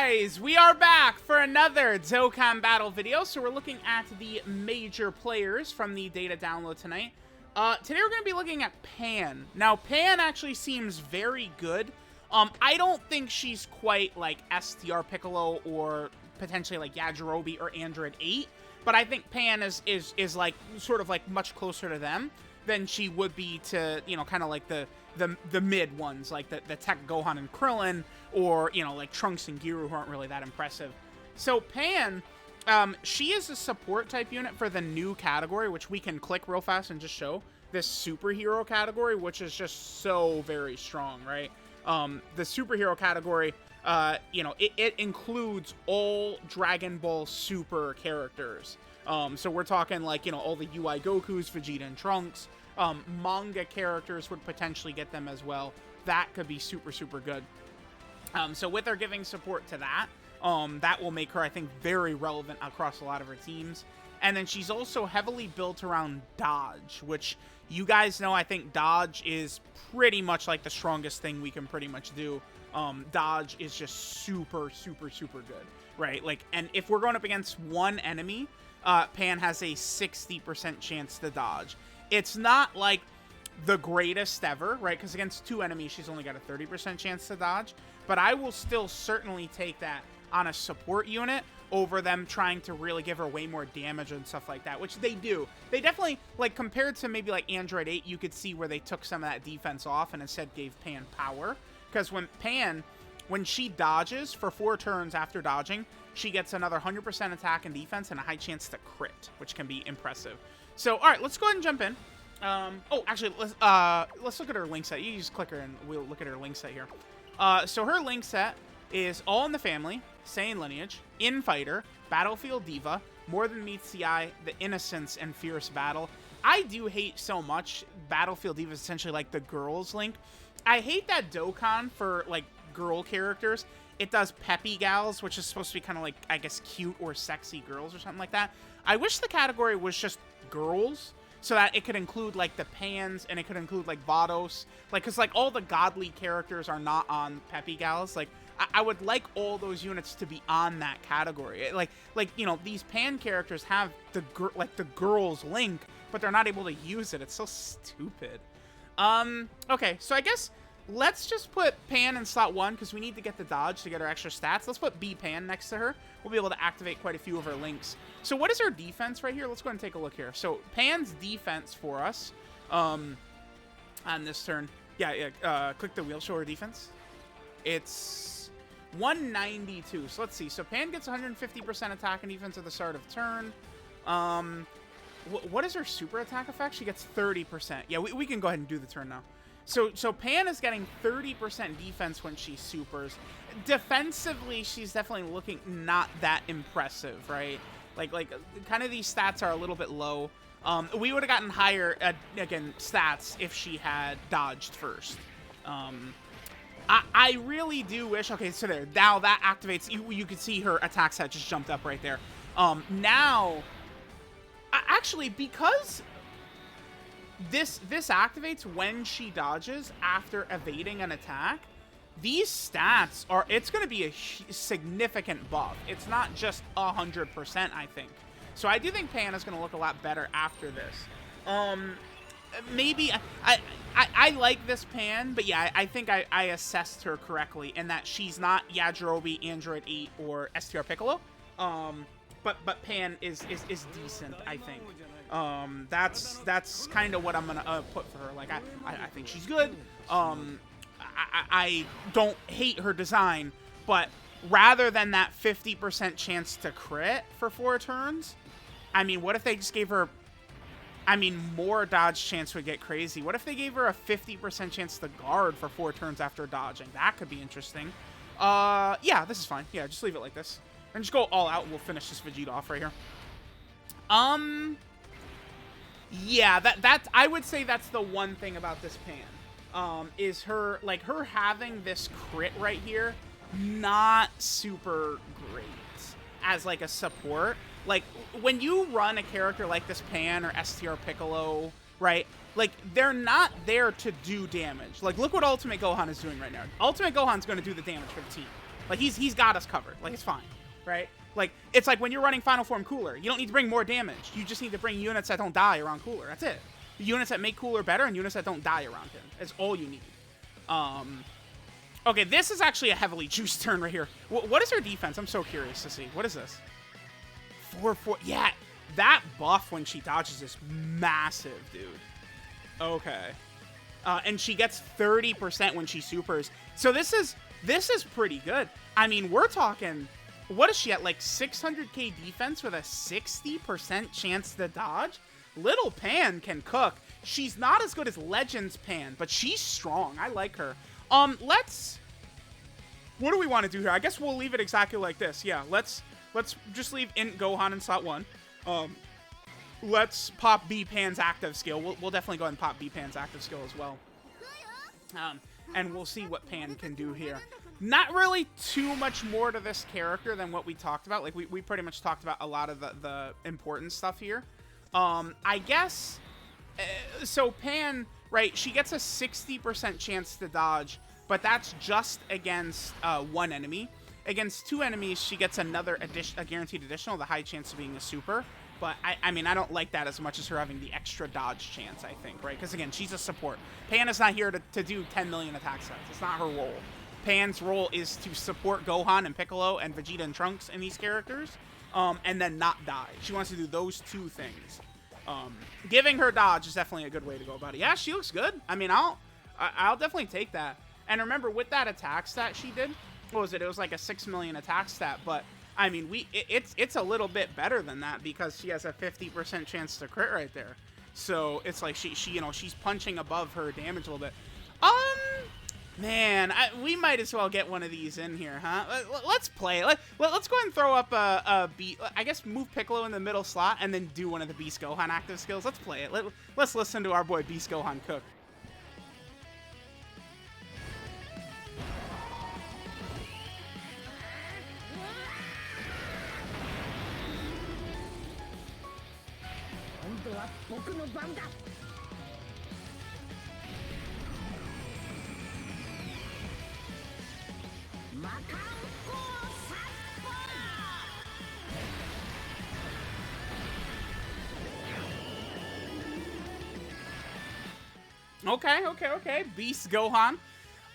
guys, we are back for another Dokkan battle video. So we're looking at the major players from the data download tonight. Today we're going to be looking at Pan. Now, Pan actually seems very good. I don't think she's quite like STR Piccolo or potentially like Yajirobe or Android 8, but I think Pan is like sort of like much closer to them than she would be to, you know, kind of like the mid ones, like the Tech Gohan and Krillin, or, you know, like Trunks and Giru, who aren't really that impressive. So Pan, she is a support type unit for the new category, which we can click real fast and just show this superhero category, which is just so very strong, right? The superhero category, you know, it includes all Dragon Ball Super characters. So we're talking like, you know, all the UI Gokus, Vegeta and Trunks. Manga characters would potentially get them as well. That could be super, super good. So with her giving support to that, that will make her, I think, very relevant across a lot of her teams. And then she's also heavily built around dodge, which you guys know, I think dodge is pretty much like the strongest thing we can pretty much do. Dodge is just super, super, super good, right? Like, and if we're going up against one enemy, Pan has a 60% chance to dodge. It's not like the greatest ever, right? Because against two enemies, she's only got a 30% chance to dodge. But I will still certainly take that on a support unit over them trying to really give her way more damage and stuff like that, which they do. They definitely, like, compared to maybe like Android 8, you could see where they took some of that defense off and instead gave Pan power. Because when Pan, when she dodges for 4 turns after dodging, she gets another 100% attack and defense and a high chance to crit, which can be impressive. So, all right, let's go ahead and jump in. Oh, actually, let's look at her link set. You just click her and we'll look at her link set here. So her link set is All in the Family, Saiyan Lineage, Infighter, Battlefield Diva, More Than Meets the Eye, The Innocence, and Fierce Battle. I do hate so much Battlefield Diva is essentially like the girls link. I hate that Dokkan for like girl characters. It does Peppy Gals, which is supposed to be kind of like, I guess, cute or sexy girls or something like that. I wish the category was just girls, so that it could include like the Pans and it could include like Vados, like, because like all the godly characters are not on Peppy Gals. Like I would like all those units to be on that category. Like you know, these Pan characters have the girls link, but they're not able to use it. It's so stupid. Okay, so I guess let's just put Pan in slot 1 because we need to get the dodge to get her extra stats. Let's put B Pan next to her. We'll be able to activate quite a few of her links. So what is her defense right here? Let's go ahead and take a look here. So Pan's defense for us on this turn. Click the wheel, show her defense. It's 192. So let's see. So Pan gets 150% attack and defense at the start of turn. What is her super attack effect? She gets 30%. Yeah, we can go ahead and do the turn now. So Pan is getting 30% defense when she supers. Defensively, she's definitely looking not that impressive, right? Like kind of these stats are a little bit low. We would have gotten higher, again, stats if she had dodged first. I really do wish... Okay, so there. Now that activates... You can see her attack set just jumped up right there. Now... Actually, because... This activates when she dodges after evading an attack. These stats are... It's going to be a significant buff. It's not just 100%, I think. So I do think Pan is going to look a lot better after this. Maybe... I like this Pan, but yeah, I think I assessed her correctly in that she's not Yajirobe, Android 8, or STR Piccolo. But Pan is decent, I think. That's kind of what I'm gonna put for her. Like I think she's good. I don't hate her design, but rather than that 50% chance to crit for 4 turns, I mean, what if they just gave her? I mean, more dodge chance would get crazy. What if they gave her a 50% chance to guard for 4 turns after dodging? That could be interesting. Yeah, this is fine. Yeah, just leave it like this. And just go all out and we'll finish this Vegeta off right here. Yeah, that I would say that's the one thing about this Pan. Is her having this crit right here not super great as like a support. Like when you run a character like this Pan or STR Piccolo, right? Like they're not there to do damage. Like look what Ultimate Gohan is doing right now. Ultimate Gohan's going to do the damage for the team. Like, he's got us covered. Like, it's fine, right? Like, it's like when you're running Final Form Cooler. You don't need to bring more damage. You just need to bring units that don't die around Cooler. That's it. Units that make Cooler better and units that don't die around him. That's all you need. Okay, this is actually a heavily juiced turn right here. What is her defense? I'm so curious to see. What is this? 4-4. Yeah, that buff when she dodges is massive, dude. Okay. And she gets 30% when she supers. So this is pretty good. I mean, we're talking... What is she at? Like 600k defense with a 60% chance to dodge? Little Pan can cook. She's not as good as Legends Pan, but she's strong. I like her. Let's... What do we want to do here? I guess we'll leave it exactly like this. Yeah, let's just leave INT Gohan in slot 1. Let's pop B Pan's active skill. We'll definitely go ahead and pop B Pan's active skill as well. And we'll see what Pan can do here. Not really too much more to this character than what we talked about. Like, we pretty much talked about a lot of the important stuff here. I guess... so Pan, right, she gets a 60% chance to dodge, but that's just against one enemy. Against 2 enemies, she gets another a guaranteed additional, the high chance of being a super. But, I mean, I don't like that as much as her having the extra dodge chance, I think, right? Because, again, she's a support. Pan is not here to do 10 million attack sets. It's not her role. Pan's role is to support Gohan and Piccolo and Vegeta and Trunks and these characters, and then not die. She wants to do those 2 things. Giving her dodge is definitely a good way to go about it. Yeah, she looks good. I mean, I'll definitely take that. And remember, with that attack stat she did, what was it? It was like a 6 million attack stat, but... I mean, it's a little bit better than that because she has a 50% chance to crit right there. So it's like she you know, she's punching above her damage a little bit. Man, we might as well get one of these in here, huh? Let's play. Let's go ahead and throw up a beat. I guess move Piccolo in the middle slot and then do one of the Beast Gohan active skills. Let's play it. Let's listen to our boy Beast Gohan cook. Okay. Beast Gohan.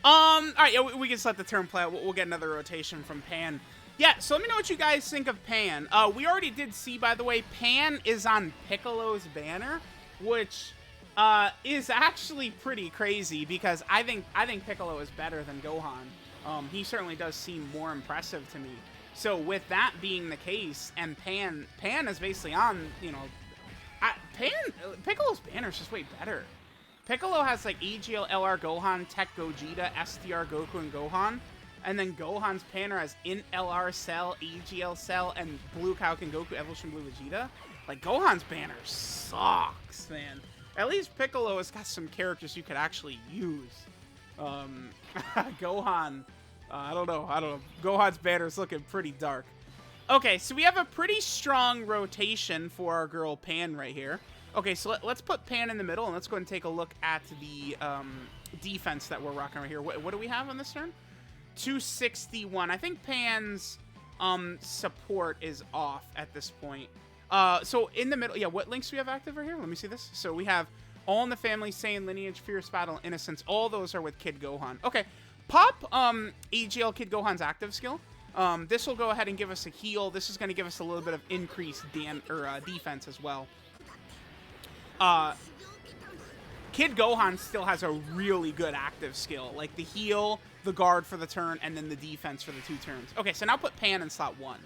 All right, yeah, we can just let the turn play out. We'll get another rotation from Pan. Yeah, so let me know what you guys think of Pan. We already did see, by the way, Pan is on Piccolo's banner, which is actually pretty crazy because I think Piccolo is better than Gohan. He certainly does seem more impressive to me. So with that being the case, and Pan is basically on, you know, Piccolo's banner is just way better. Piccolo has like AGL, LR Gohan, Tech Gogeta, STR Goku, and Gohan. And then Gohan's banner has INT LR Cell, AGL Cell, and Blue Kaioken Goku, Evolution Blue Vegeta. Like, Gohan's banner sucks, man. At least Piccolo has got some characters you could actually use. Gohan, I don't know. Gohan's banner is looking pretty dark. Okay, so we have a pretty strong rotation for our girl Pan right here. Okay, so let's put Pan in the middle, and let's go ahead and take a look at the defense that we're rocking right here. What do we have on this turn? 261. I think Pan's support is off at this point. So in the middle, yeah, what links do we have active right here? Let me see this. So we have All in the Family, Saiyan, Lineage, Fierce Battle, Innocence. All those are with Kid Gohan. Okay, pop AGL Kid Gohan's active skill. This will go ahead and give us a heal. This is going to give us a little bit of increased defense as well. Kid Gohan still has a really good active skill, like the heal, the guard for the turn, and then the defense for the 2 turns. Okay, so now put Pan in slot 1,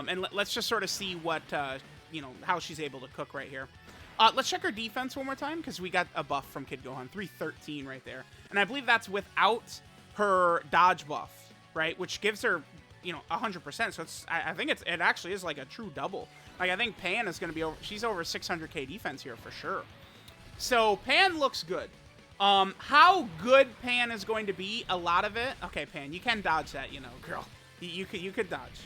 and let's just sort of see what you know, how she's able to cook right here. Let's check her defense one more time because we got a buff from Kid Gohan, 313 right there, and I believe that's without her dodge buff, right, which gives her, you know, 100%. So it's, I think it actually is like a true double. Like, I think Pan is going to be over, she's over 600k defense here for sure. So Pan looks good. How good Pan is going to be, a lot of it. Okay, Pan, you can dodge that, you know, girl. You could dodge.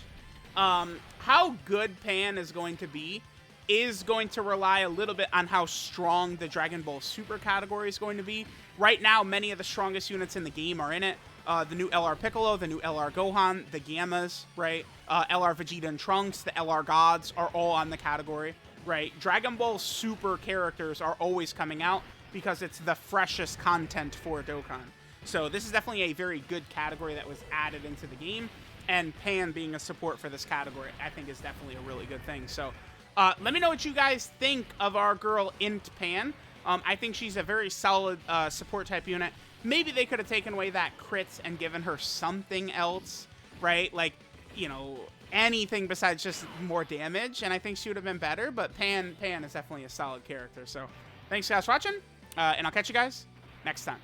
How good Pan is going to be is going to rely a little bit on how strong the Dragon Ball Super category is going to be. Right now, many of the strongest units in the game are in it. the new LR Piccolo, the new LR Gohan, the Gammas, right? LR Vegeta and Trunks, the LR Gods are all on the category, right? Dragon Ball Super characters are always coming out because it's the freshest content for Dokkan. So this is definitely a very good category that was added into the game, and Pan being a support for this category, I think is definitely a really good thing. So let me know what you guys think of our girl INT Pan. I think she's a very solid support type unit. Maybe they could have taken away that crits and given her something else, right? Like, you know, anything besides just more damage, and I think she would have been better, but Pan is definitely a solid character. So thanks guys for watching, and I'll catch you guys next time.